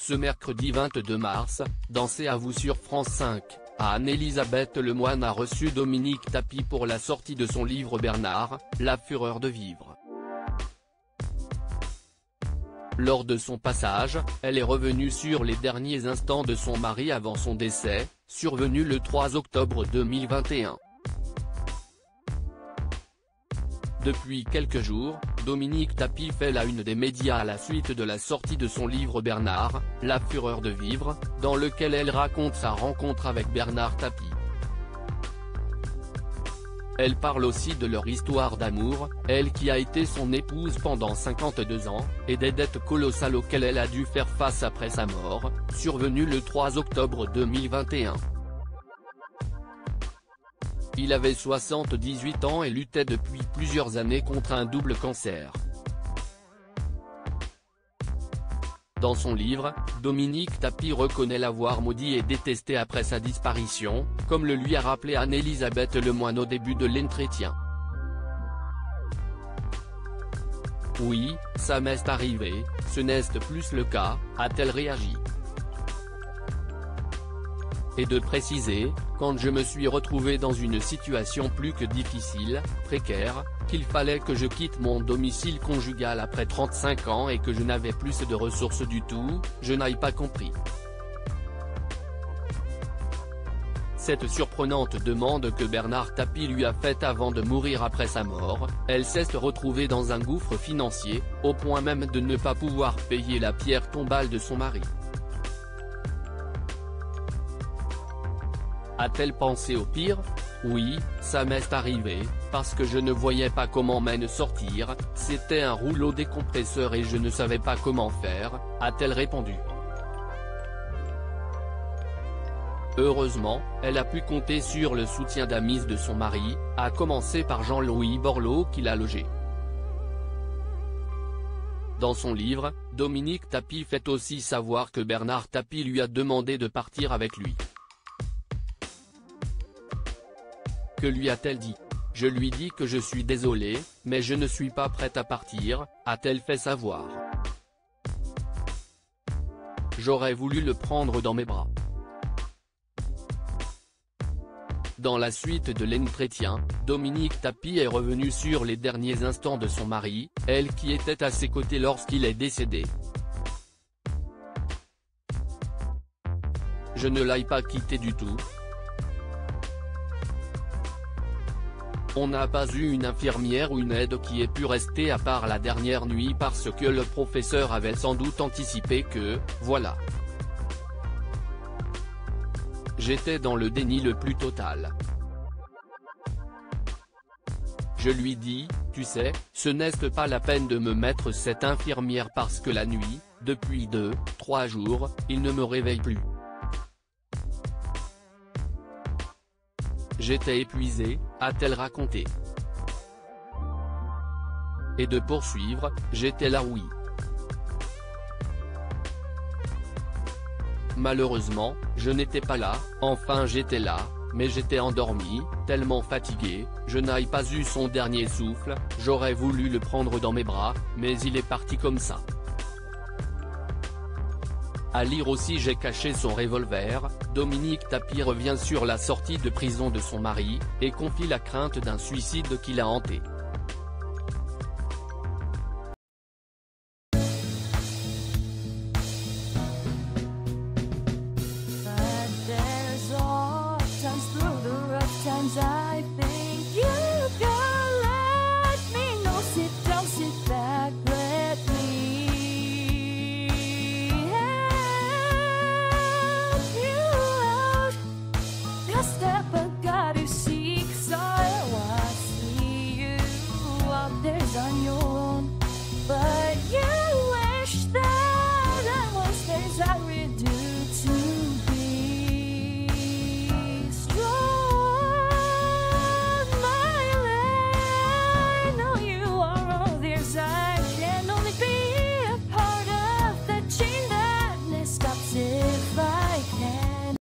ce mercredi 22 mars, dans C'est à vous sur France 5, Anne-Elisabeth Lemoine a reçu Dominique Tapie pour la sortie de son livre Bernard, la fureur de vivre. Lors de son passage, elle est revenue sur les derniers instants de son mari avant son décès, survenu le 3 octobre 2021. Depuis quelques jours, Dominique Tapie fait la une des médias à la suite de la sortie de son livre Bernard, la fureur de vivre, dans lequel elle raconte sa rencontre avec Bernard Tapie. Elle parle aussi de leur histoire d'amour, elle qui a été son épouse pendant 52 ans, et des dettes colossales auxquelles elle a dû faire face après sa mort, survenue le 3 octobre 2021. Il avait 78 ans et luttait depuis plusieurs années contre un double cancer. Dans son livre, Dominique Tapie reconnaît l'avoir maudit et détesté après sa disparition, comme le lui a rappelé Anne-Elisabeth Lemoine au début de l'entretien. Oui, ça m'est arrivé, ce n'est plus le cas, a-t-elle réagi. Et de préciser, quand je me suis retrouvé dans une situation plus que difficile, précaire, qu'il fallait que je quitte mon domicile conjugal après 35 ans et que je n'avais plus de ressources du tout, je n'ai pas compris. Cette surprenante demande que Bernard Tapie lui a faite avant de mourir après sa mort, elle s'est retrouvée dans un gouffre financier, au point même de ne pas pouvoir payer la pierre tombale de son mari. A-t-elle pensé au pire? Oui, ça m'est arrivé, parce que je ne voyais pas comment m'en sortir, c'était un rouleau décompresseur et je ne savais pas comment faire, a-t-elle répondu. Heureusement, elle a pu compter sur le soutien d'amis de son mari, à commencer par Jean-Louis Borloo qui l'a logé. Dans son livre, Dominique Tapie fait aussi savoir que Bernard Tapie lui a demandé de partir avec lui. Que lui a-t-elle dit? Je lui dis que je suis désolée, mais je ne suis pas prête à partir, a-t-elle fait savoir. J'aurais voulu le prendre dans mes bras. Dans la suite de l'entretien, Dominique Tapie est revenue sur les derniers instants de son mari, elle qui était à ses côtés lorsqu'il est décédé. Je ne l'ai pas quitté du tout. On n'a pas eu une infirmière ou une aide qui ait pu rester à part la dernière nuit parce que le professeur avait sans doute anticipé que, voilà. J'étais dans le déni le plus total. Je lui dis, tu sais, ce n'est pas la peine de me mettre cette infirmière parce que la nuit, depuis 2-3 jours, il ne me réveille plus. J'étais épuisé, a-t-elle raconté. Et de poursuivre, j'étais là oui. Malheureusement, je n'étais pas là, enfin j'étais là, mais j'étais endormi, tellement fatigué, je n'ai pas eu son dernier souffle, j'aurais voulu le prendre dans mes bras, mais il est parti comme ça. À lire aussi J'ai caché son revolver, Dominique Tapie revient sur la sortie de prison de son mari, et confie la crainte d'un suicide qui l'a hanté. Step, I got you.